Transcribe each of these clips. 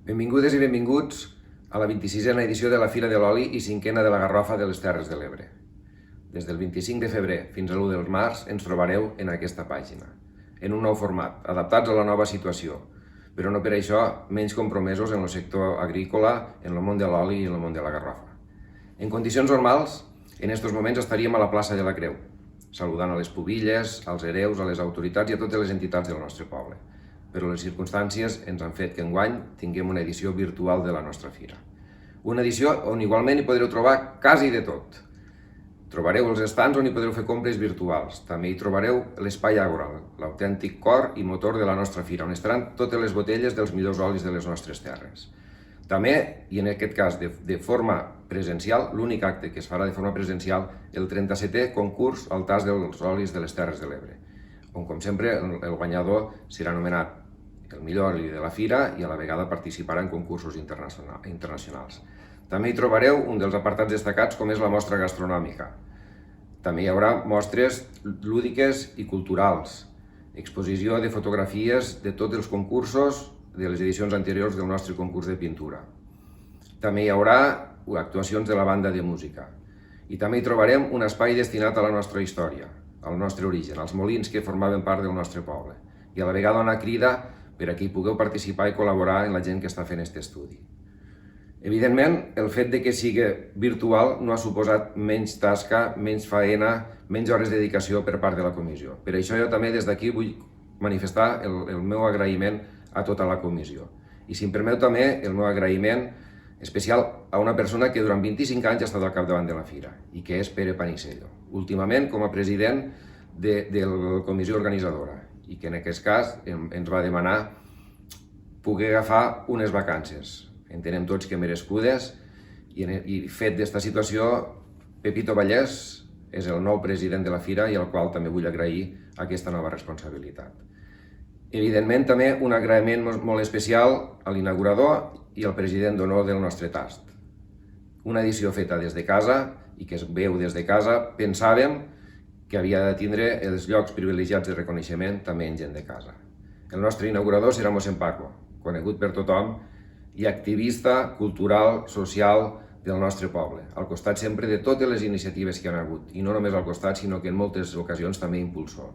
Benvingudes i benvinguts a la 26a edició de la Fira de l'Oli i 5a de la Garrofa de les Terres de l'Ebre. Des del 25 de febrer fins a l'1 del març ens trobareu en aquesta pàgina, en un nou format, adaptats a la nova situació, però no per això menys compromesos en el sector agrícola, en el món de l'oli i en el món de la garrofa. En condicions normals, en aquests moments estaríem a la plaça de la Creu, saludant a les pubilles, als hereus, a les autoritats i a totes les entitats del nostre poble. Però les circumstàncies ens han fet que enguany tinguem una edició virtual de la nostra fira. Una edició on igualment hi podreu trobar quasi de tot. Trobareu els estants on hi podreu fer compres virtuals. També hi trobareu l'Espai Àgora, l'autèntic cor i motor de la nostra fira, on estaran totes les botelles dels millors olis de les nostres terres. També, i en aquest cas de forma presencial, l'únic acte que es farà de forma presencial, el 37è concurs al tast dels olis de les Terres de l'Ebre, on, com sempre, el guanyador serà anomenat el millor oli de la fira i a la vegada participarà en concursos internacionals. També hi trobareu un dels apartats destacats com és la mostra gastronòmica. També hi haurà mostres lúdiques i culturals, exposició de fotografies de tots els concursos de les edicions anteriors del nostre concurs de pintura. També hi haurà actuacions de la banda de música. I també hi trobarem un espai destinat a la nostra història, al nostre origen, als molins que formaven part del nostre poble. I a la vegada una crida per a que hi pugueu participar i col·laborar en la gent que està fent aquest estudi. Evidentment, el fet de que sigui virtual no ha suposat menys tasca, menys faena, menys hores de dedicació per part de la comissió. Per això jo també des d'aquí vull manifestar el meu agraïment a tota la comissió. I si em permeteu també el meu agraïment especial a una persona que durant 25 anys ha estat al capdavant de la fira, i que és Pere Panisello, últimament com a president de la comissió organitzadora, i que en aquest cas ens va demanar poder agafar unes vacances. Entenem tots que merescudes, i fet d'esta situació, Pepito Vallès és el nou president de la fira i al qual també vull agrair aquesta nova responsabilitat. Evidentment, també un agraïment molt especial a l'inaugurador i al president d'honor del nostre tast. Una edició feta des de casa i que es veu des de casa, pensàvem que havia de tindre els llocs privilegiats de reconeixement també en gent de casa. El nostre inaugurador serà mossèn Paco, conegut per tothom i activista cultural, social del nostre poble, al costat sempre de totes les iniciatives que hi ha hagut, i no només al costat, sinó que en moltes ocasions també impulsor.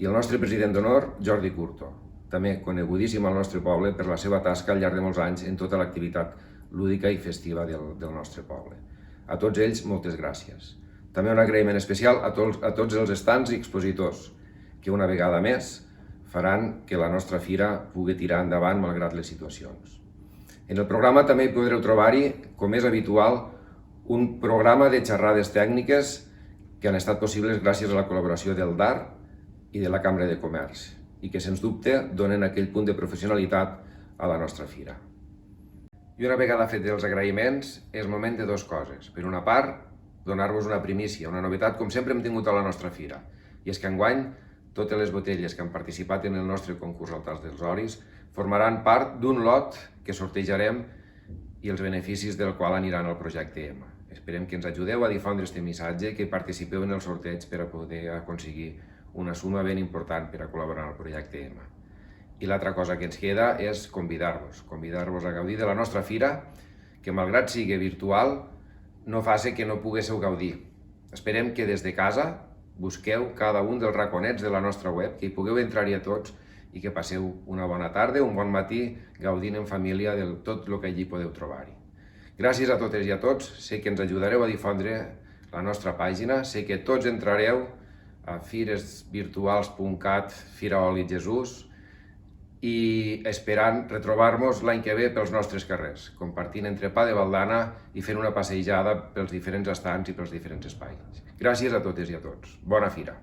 I el nostre president d'honor, Jordi Curto, també conegudíssim al nostre poble per la seva tasca al llarg de molts anys en tota l'activitat lúdica i festiva del nostre poble. A tots ells, moltes gràcies. També un agraïment especial a tots els estants i expositors, que una vegada més faran que la nostra fira pugui tirar endavant malgrat les situacions. En el programa també hi podreu trobar-hi, com és habitual, un programa de xerrades tècniques que han estat possibles gràcies a la col·laboració del DAR i de la Cambra de Comerç, i que, sens dubte, donen aquell punt de professionalitat a la nostra fira. I una vegada fet els agraïments, és moment de dues coses. Per una part, donar-vos una primícia, una novetat, com sempre hem tingut a la nostra fira, i és que enguany totes les botelles que han participat en el nostre concurs al tast dels olis formaran part d'un lot que sortejarem i els beneficis del qual aniran al projecte EMA. Esperem que ens ajudeu a difondre aquest missatge, que participeu en el sorteig per a poder aconseguir una suma ben important per a col·laborar en el projecte EMA. I l'altra cosa que ens queda és convidar-vos a gaudir de la nostra fira, que malgrat sigui virtual, no faci que no poguéssiu gaudir. Esperem que des de casa busqueu cada un dels raconets de la nostra web, que hi pugueu entrar-hi a tots i que passeu una bona tarda, un bon matí, gaudint en família de tot el que allí podeu trobar-hi. Gràcies a totes i a tots, sé que ens ajudareu a difondre la nostra pàgina, sé que tots entrareu a firesvirtuals.cat, Fira Oli Jesús, i esperant retrobar-nos l'any que ve pels nostres carrers, compartint entrepà de Valdana i fent una passejada pels diferents estants i pels diferents espais. Gràcies a totes i a tots. Bona fira!